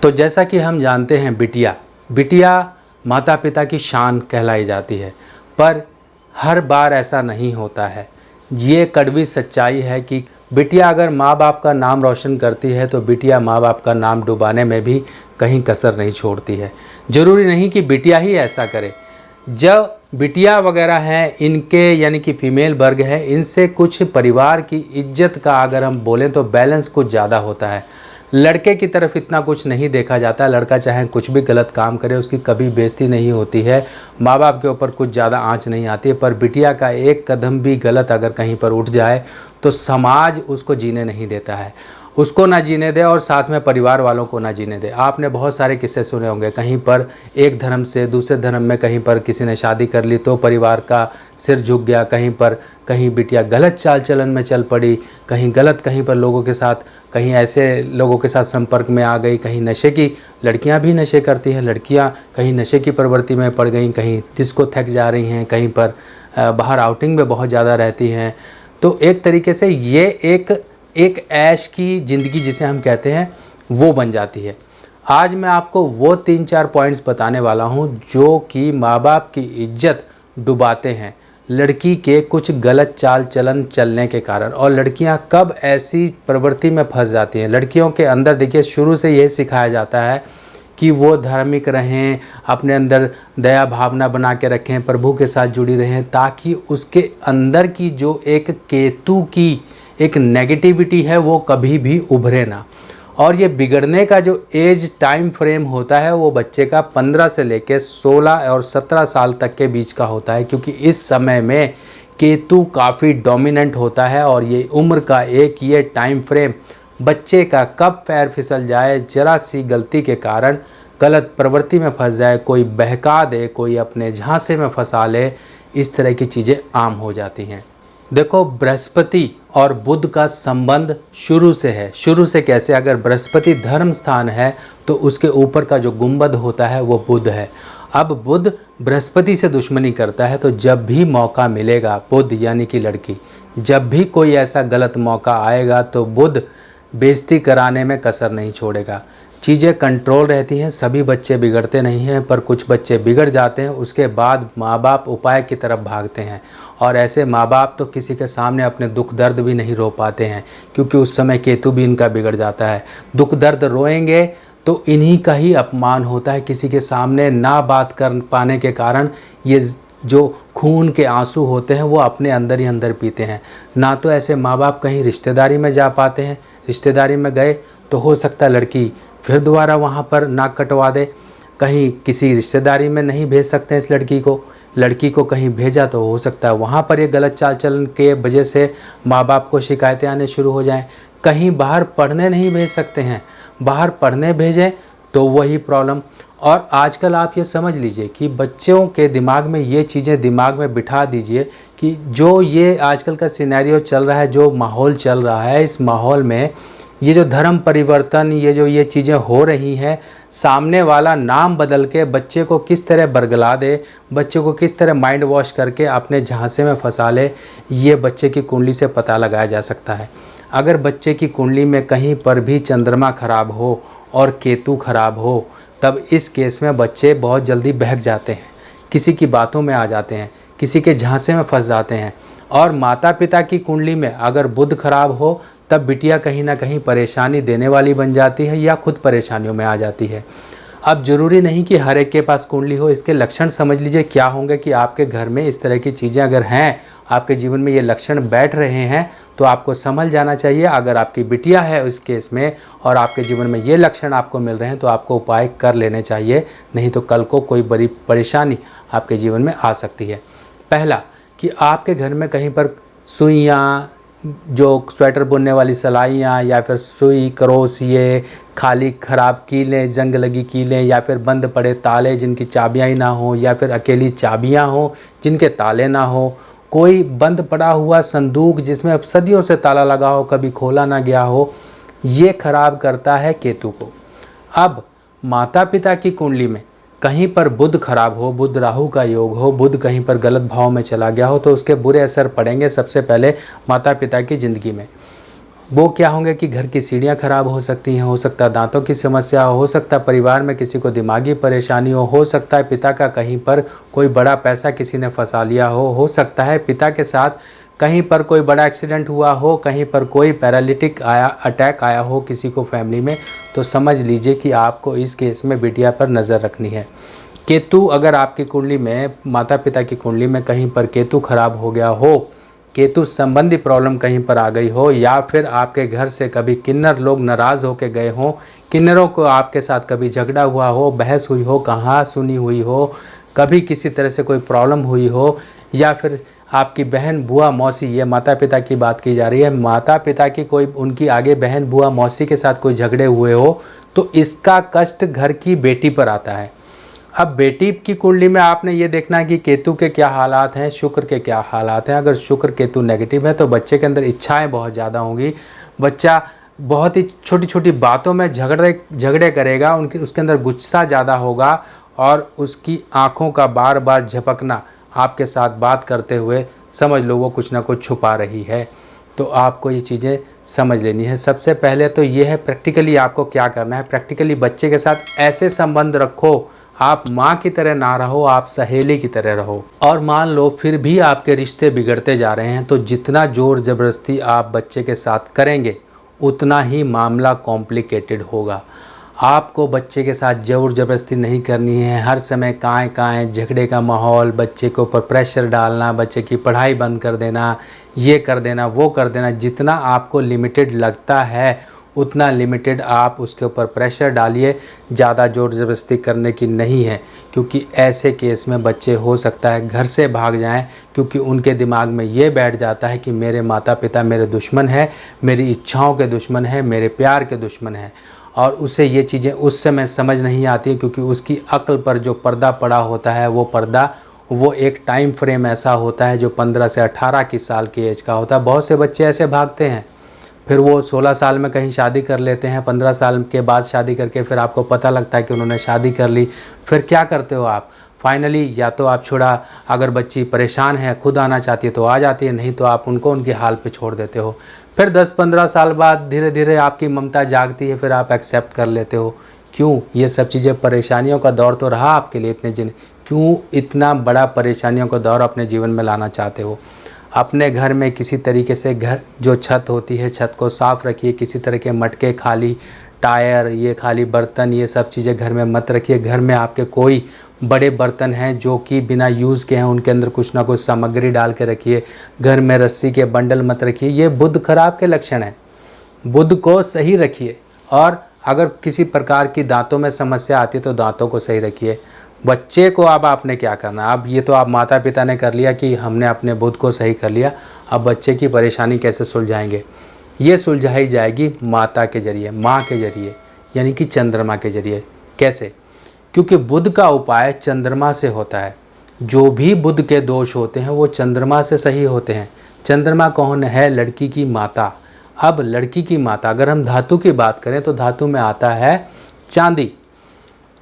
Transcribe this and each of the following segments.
तो जैसा कि हम जानते हैं, बिटिया माता पिता की शान कहलाई जाती है, पर हर बार ऐसा नहीं होता है। ये कड़वी सच्चाई है कि बिटिया अगर माँ बाप का नाम रोशन करती है तो बिटिया माँ बाप का नाम डुबाने में भी कहीं कसर नहीं छोड़ती है। ज़रूरी नहीं कि बिटिया ही ऐसा करे। जब बिटिया वगैरह हैं, इनके यानी कि फीमेल वर्ग है, इनसे कुछ परिवार की इज्जत का अगर हम बोलें तो बैलेंस कुछ ज़्यादा होता है। लड़के की तरफ इतना कुछ नहीं देखा जाता। लड़का चाहे कुछ भी गलत काम करे, उसकी कभी बेइज्जती नहीं होती है, माँ बाप के ऊपर कुछ ज़्यादा आंच नहीं आती है। पर बिटिया का एक कदम भी गलत अगर कहीं पर उठ जाए तो समाज उसको जीने नहीं देता है, उसको ना जीने दे और साथ में परिवार वालों को ना जीने दे। आपने बहुत सारे किस्से सुने होंगे, कहीं पर एक धर्म से दूसरे धर्म में कहीं पर किसी ने शादी कर ली तो परिवार का सिर झुक गया, कहीं बिटिया गलत चाल चलन में चल पड़ी, कहीं गलत कहीं पर लोगों के साथ, कहीं ऐसे लोगों के साथ संपर्क में आ गई, कहीं नशे की, लड़कियां भी नशे करती हैं, लड़कियां कहीं नशे की प्रवृत्ति में पड़ गई, कहीं डिस्को थक जा रही हैं, कहीं पर बाहर आउटिंग में बहुत ज़्यादा रहती हैं। तो एक तरीके से ये एक ऐश की ज़िंदगी जिसे हम कहते हैं वो बन जाती है। आज मैं आपको वो 3-4 पॉइंट्स बताने वाला हूँ जो कि माँ बाप की इज्जत डुबाते हैं लड़की के कुछ गलत चाल चलन चलने के कारण। और लड़कियां कब ऐसी प्रवृत्ति में फंस जाती हैं। लड़कियों के अंदर देखिए शुरू से यही सिखाया जाता है कि वो धार्मिक रहें, अपने अंदर दया भावना बना के रखें, प्रभु के साथ जुड़ी रहें, ताकि उसके अंदर की जो एक केतु की एक नेगेटिविटी है वो कभी भी उभरे ना। और ये बिगड़ने का जो एज टाइम फ्रेम होता है वो बच्चे का 15 से लेकर 16 और 17 साल तक के बीच का होता है, क्योंकि इस समय में केतु काफ़ी डोमिनेंट होता है। और ये उम्र का एक ये टाइम फ्रेम बच्चे का कब पैर फिसल जाए, जरा सी गलती के कारण गलत प्रवृत्ति में फंस जाए, कोई बहका दे, कोई अपने झांसे में फंसा ले, इस तरह की चीज़ें आम हो जाती हैं। देखो, बृहस्पति और बुध का संबंध शुरू से है। शुरू से कैसे? अगर बृहस्पति धर्म स्थान है तो उसके ऊपर का जो गुंबद होता है वो बुध है। अब बुध बृहस्पति से दुश्मनी करता है, तो जब भी मौका मिलेगा, बुध यानी कि लड़की, जब भी कोई ऐसा गलत मौका आएगा तो बुध बेइज्जती कराने में कसर नहीं छोड़ेगा। चीज़ें कंट्रोल रहती हैं, सभी बच्चे बिगड़ते नहीं हैं, पर कुछ बच्चे बिगड़ जाते हैं। उसके बाद माँ बाप उपाय की तरफ भागते हैं, और ऐसे माँ बाप तो किसी के सामने अपने दुख दर्द भी नहीं रो पाते हैं, क्योंकि उस समय केतु भी इनका बिगड़ जाता है। दुख दर्द रोएंगे तो इन्हीं का ही अपमान होता है। किसी के सामने ना बात कर पाने के कारण ये जो खून के आंसू होते हैं वो अपने अंदर ही अंदर पीते हैं। ना तो ऐसे माँ बाप कहीं रिश्तेदारी में जा पाते हैं, रिश्तेदारी में गए तो हो सकता है लड़की फिर दोबारा वहाँ पर नाक कटवा दे। कहीं किसी रिश्तेदारी में नहीं भेज सकते हैं इस लड़की को कहीं भेजा तो हो सकता है वहाँ पर ये गलत चाल चलन के वजह से माँ बाप को शिकायतें आने शुरू हो जाएं। कहीं बाहर पढ़ने नहीं भेज सकते हैं, बाहर पढ़ने भेजें तो वही प्रॉब्लम। और आजकल आप ये समझ लीजिए कि बच्चों के दिमाग में ये चीज़ें दिमाग में बिठा दीजिए कि जो ये आजकल का सिनेरियो चल रहा है, जो माहौल चल रहा है, इस माहौल में ये जो धर्म परिवर्तन, ये चीज़ें हो रही हैं, सामने वाला नाम बदल के बच्चे को किस तरह बरगला दे, बच्चे को किस तरह माइंड वॉश करके अपने झांसे में फंसा ले, ये बच्चे की कुंडली से पता लगाया जा सकता है। अगर बच्चे की कुंडली में कहीं पर भी चंद्रमा खराब हो और केतु खराब हो, तब इस केस में बच्चे बहुत जल्दी बहक जाते हैं, किसी की बातों में आ जाते हैं, किसी के झांसे में फंस जाते हैं। और माता पिता की कुंडली में अगर बुध खराब हो तब बिटिया कहीं ना कहीं परेशानी देने वाली बन जाती है या खुद परेशानियों में आ जाती है। अब ज़रूरी नहीं कि हर एक के पास कुंडली हो, इसके लक्षण समझ लीजिए क्या होंगे कि आपके घर में इस तरह की चीज़ें अगर हैं, आपके जीवन में ये लक्षण बैठ रहे हैं, तो आपको समझ जाना चाहिए। अगर आपकी बिटिया है उस केस में और आपके जीवन में ये लक्षण आपको मिल रहे हैं तो आपको उपाय कर लेने चाहिए, नहीं तो कल को कोई बड़ी परेशानी आपके जीवन में आ सकती है। पहला कि आपके घर में कहीं पर सुइयाँ, जो स्वेटर बुनने वाली सिलाइयाँ, या फिर सुई क्रोशिये, खाली ख़राब कीलें, जंग लगी कीलें, या फिर बंद पड़े ताले जिनकी चाबियाँ ही ना हो, या फिर अकेली चाबियाँ हो जिनके ताले ना हो, कोई बंद पड़ा हुआ संदूक जिसमें अब सदियों से ताला लगा हो, कभी खोला ना गया हो, ये खराब करता है केतु को। अब माता पिता की कुंडली में कहीं पर बुध खराब हो, बुध राहु का योग हो, बुध कहीं पर गलत भाव में चला गया हो, तो उसके बुरे असर पड़ेंगे सबसे पहले माता पिता की ज़िंदगी में। वो क्या होंगे कि घर की सीढ़ियाँ खराब हो सकती हैं, हो सकता है दांतों की समस्या हो सकता है परिवार में किसी को दिमागी परेशानी हो सकता है पिता का कहीं पर कोई बड़ा पैसा किसी ने फंसा लिया हो सकता है पिता के साथ कहीं पर कोई बड़ा एक्सीडेंट हुआ हो, कहीं पर कोई पैरालिटिक अटैक आया हो किसी को फैमिली में, तो समझ लीजिए कि आपको इस केस में बिटिया पर नज़र रखनी है। केतु अगर आपकी कुंडली में, माता पिता की कुंडली में कहीं पर केतु खराब हो गया हो, केतु संबंधी प्रॉब्लम कहीं पर आ गई हो, या फिर आपके घर से कभी किन्नर लोग नाराज़ होकर गए हों, किन्नरों को आपके साथ कभी झगड़ा हुआ हो, बहस हुई हो, कहाँ सुनी हुई हो, कभी किसी तरह से कोई प्रॉब्लम हुई हो, या फिर आपकी बहन बुआ मौसी, ये माता पिता की बात की जा रही है, माता पिता की कोई उनकी आगे बहन बुआ मौसी के साथ कोई झगड़े हुए हो, तो इसका कष्ट घर की बेटी पर आता है। अब बेटी की कुंडली में आपने ये देखना है कि केतु के क्या हालात हैं, शुक्र के क्या हालात हैं। अगर शुक्र केतु नेगेटिव है तो बच्चे के अंदर इच्छाएं बहुत ज़्यादा होंगी, बच्चा बहुत ही छोटी छोटी बातों में झगड़े करेगा, उसके अंदर गुस्सा ज़्यादा होगा, और उसकी आँखों का बार बार झपकना आपके साथ बात करते हुए समझ लो वो कुछ ना कुछ छुपा रही है। तो आपको ये चीज़ें समझ लेनी है। सबसे पहले तो ये है प्रैक्टिकली आपको क्या करना है। प्रैक्टिकली बच्चे के साथ ऐसे संबंध रखो, आप माँ की तरह ना रहो, आप सहेली की तरह रहो। और मान लो फिर भी आपके रिश्ते बिगड़ते जा रहे हैं, तो जितना ज़ोर ज़बरदस्ती आप बच्चे के साथ करेंगे उतना ही मामला कॉम्प्लिकेटेड होगा। आपको बच्चे के साथ ज़ोर ज़बरदस्ती नहीं करनी है। हर समय काएँ झगड़े का माहौल, बच्चे के ऊपर प्रेशर डालना, बच्चे की पढ़ाई बंद कर देना, ये कर देना, वो कर देना। जितना आपको लिमिटेड लगता है उतना लिमिटेड आप उसके ऊपर प्रेशर डालिए, ज़्यादा ज़ोर ज़बरदस्ती करने की नहीं है, क्योंकि ऐसे केस में बच्चे हो सकता है घर से भाग जाएं, क्योंकि उनके दिमाग में ये बैठ जाता है कि मेरे माता पिता मेरे दुश्मन हैं, मेरी इच्छाओं के दुश्मन हैं, मेरे प्यार के दुश्मन हैं। और उसे ये चीज़ें उस समय समझ नहीं आती, क्योंकि उसकी अक्ल पर जो पर्दा पड़ा होता है वो एक टाइम फ्रेम ऐसा होता है जो 15 से 18 की साल की एज का होता है। बहुत से बच्चे ऐसे भागते हैं, फिर वो 16 साल में कहीं शादी कर लेते हैं, 15 साल के बाद शादी करके फिर आपको पता लगता है कि उन्होंने शादी कर ली। फिर क्या करते हो आप? फाइनली या तो आप छोड़ा, अगर बच्ची परेशान है, खुद आना चाहती है तो आ जाती है, नहीं तो आप उनको उनके हाल पे छोड़ देते हो। फिर 10-15 साल बाद धीरे धीरे आपकी ममता जागती है, फिर आप एक्सेप्ट कर लेते हो। क्यों? ये सब चीज़ें, परेशानियों का दौर तो रहा आपके लिए इतने दिन, क्यों इतना बड़ा परेशानियों का दौर अपने जीवन में लाना चाहते हो? अपने घर में किसी तरीके से घर जो छत होती है, छत को साफ़ रखिए। किसी तरह के मटके, खाली टायर, ये खाली बर्तन, ये सब चीज़ें घर में मत रखिए। घर में आपके कोई बड़े बर्तन हैं जो कि बिना यूज़ के हैं, उनके अंदर कुछ ना कुछ सामग्री डाल के रखिए। घर में रस्सी के बंडल मत रखिए, ये बुध खराब के लक्षण हैं। बुध को सही रखिए। और अगर किसी प्रकार की दांतों में समस्या आती है तो दांतों को सही रखिए। बच्चे को अब आपने क्या करना, अब ये तो आप माता पिता ने कर लिया कि हमने अपने बुध को सही कर लिया, अब बच्चे की परेशानी कैसे सुलझाएंगे? ये सुलझाई जाएगी माता के जरिए, माँ के जरिए, यानी कि चंद्रमा के जरिए। कैसे? क्योंकि बुध का उपाय चंद्रमा से होता है। जो भी बुध के दोष होते हैं वो चंद्रमा से सही होते हैं। चंद्रमा कौन है? लड़की की माता। अब लड़की की माता, अगर हम धातु की बात करें तो धातु में आता है चांदी।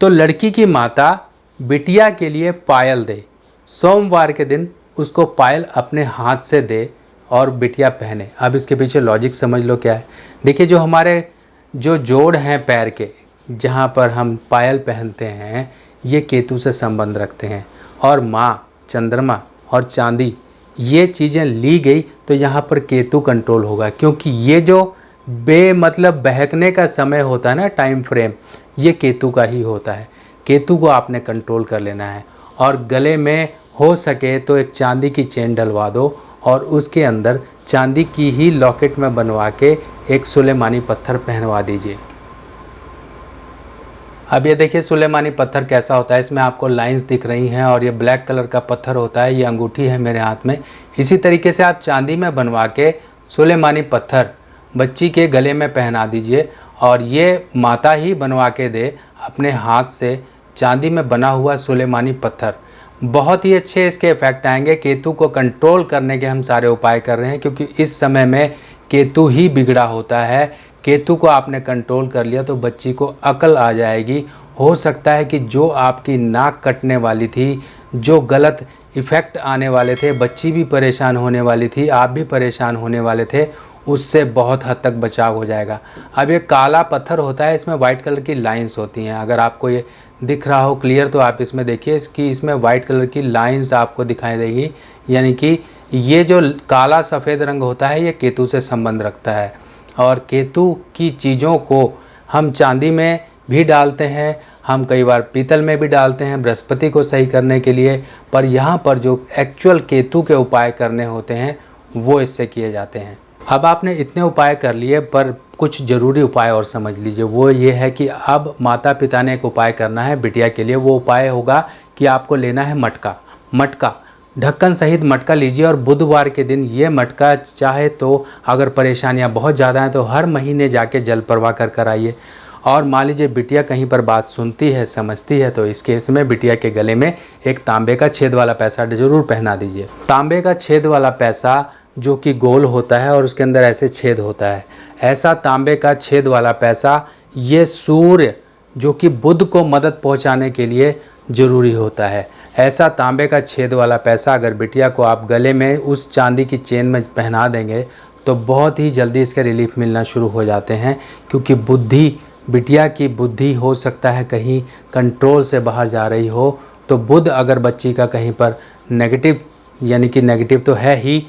तो लड़की की माता बिटिया के लिए पायल दे, सोमवार के दिन उसको पायल अपने हाथ से दे और बिटिया पहने। अब इसके पीछे लॉजिक समझ लो क्या है। देखिए, जो हमारे जो जोड़ हैं पैर के, जहाँ पर हम पायल पहनते हैं, ये केतु से संबंध रखते हैं। और माँ, चंद्रमा और चांदी, ये चीज़ें ली गई तो यहाँ पर केतु कंट्रोल होगा, क्योंकि ये जो बेमतलब बहकने का समय होता है ना, टाइम फ्रेम, ये केतु का ही होता है। केतु को आपने कंट्रोल कर लेना है। और गले में हो सके तो एक चांदी की चेन डलवा दो और उसके अंदर चांदी की ही लॉकेट में बनवा के एक सुलेमानी पत्थर पहनवा दीजिए। अब ये देखिए सुलेमानी पत्थर कैसा होता है। इसमें आपको लाइंस दिख रही हैं और ये ब्लैक कलर का पत्थर होता है। ये अंगूठी है मेरे हाथ में। इसी तरीके से आप चांदी में बनवा के सुलेमानी पत्थर बच्ची के गले में पहना दीजिए। और ये माता ही बनवा के दे अपने हाथ से चांदी में बना हुआ सुलेमानी पत्थर। बहुत ही अच्छे इसके इफ़ेक्ट आएंगे। केतु को कंट्रोल करने के हम सारे उपाय कर रहे हैं, क्योंकि इस समय में केतु ही बिगड़ा होता है। केतु को आपने कंट्रोल कर लिया तो बच्ची को अकल आ जाएगी। हो सकता है कि जो आपकी नाक कटने वाली थी, जो गलत इफ़ेक्ट आने वाले थे, बच्ची भी परेशान होने वाली थी, आप भी परेशान होने वाले थे, उससे बहुत हद तक बचाव हो जाएगा। अब ये काला पत्थर होता है, इसमें वाइट कलर की लाइंस होती हैं। अगर आपको ये दिख रहा हो क्लियर तो आप इसमें देखिए, इसमें वाइट कलर की लाइंस आपको दिखाई देगी, यानी कि ये जो काला सफ़ेद रंग होता है ये केतु से संबंध रखता है। और केतु की चीज़ों को हम चांदी में भी डालते हैं, हम कई बार पीतल में भी डालते हैं बृहस्पति को सही करने के लिए, पर यहाँ पर जो एक्चुअल केतु के उपाय करने होते हैं वो इससे किए जाते हैं। अब आपने इतने उपाय कर लिए, पर कुछ ज़रूरी उपाय और समझ लीजिए। वो ये है कि अब माता पिता ने एक उपाय करना है बिटिया के लिए। वो उपाय होगा कि आपको लेना है मटका, ढक्कन सहित मटका लीजिए, और बुधवार के दिन ये मटका, चाहे तो अगर परेशानियां बहुत ज़्यादा हैं तो हर महीने जाके जल प्रवाह कर आइए। और मान लीजिए बिटिया कहीं पर बात सुनती है, समझती है, तो इस केस में बिटिया के गले में एक तांबे का छेद वाला पैसा ज़रूर पहना दीजिए। तांबे का छेद वाला पैसा जो कि गोल होता है और उसके अंदर ऐसे छेद होता है, ऐसा तांबे का छेद वाला पैसा ये सूर्य जो कि बुध को मदद पहुंचाने के लिए ज़रूरी होता है। ऐसा तांबे का छेद वाला पैसा अगर बिटिया को आप गले में उस चांदी की चेन में पहना देंगे तो बहुत ही जल्दी इसके रिलीफ मिलना शुरू हो जाते हैं, क्योंकि बिटिया की बुद्धि हो सकता है कहीं कंट्रोल से बाहर जा रही हो। तो बुध अगर बच्ची का कहीं पर नेगेटिव, यानी कि नेगेटिव तो है ही,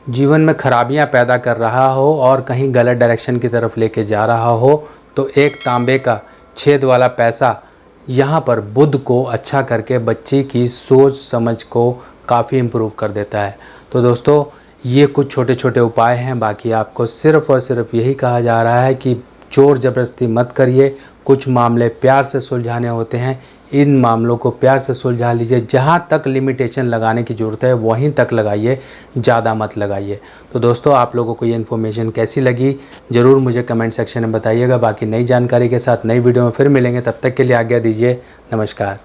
जीवन में खराबियां पैदा कर रहा हो और कहीं गलत डायरेक्शन की तरफ लेके जा रहा हो, तो एक तांबे का छेद वाला पैसा यहाँ पर बुध को अच्छा करके बच्ची की सोच समझ को काफ़ी इम्प्रूव कर देता है। तो दोस्तों ये कुछ छोटे छोटे उपाय हैं, बाकी आपको सिर्फ़ और सिर्फ यही कहा जा रहा है कि ज़ोर ज़बरदस्ती मत करिए। कुछ मामले प्यार से सुलझाने होते हैं, इन मामलों को प्यार से सुलझा लीजिए। जहाँ तक लिमिटेशन लगाने की ज़रूरत है वहीं तक लगाइए, ज़्यादा मत लगाइए। तो दोस्तों आप लोगों को ये इन्फॉर्मेशन कैसी लगी ज़रूर मुझे कमेंट सेक्शन में बताइएगा। बाकी नई जानकारी के साथ नई वीडियो में फिर मिलेंगे, तब तक के लिए आज्ञा दीजिए। नमस्कार।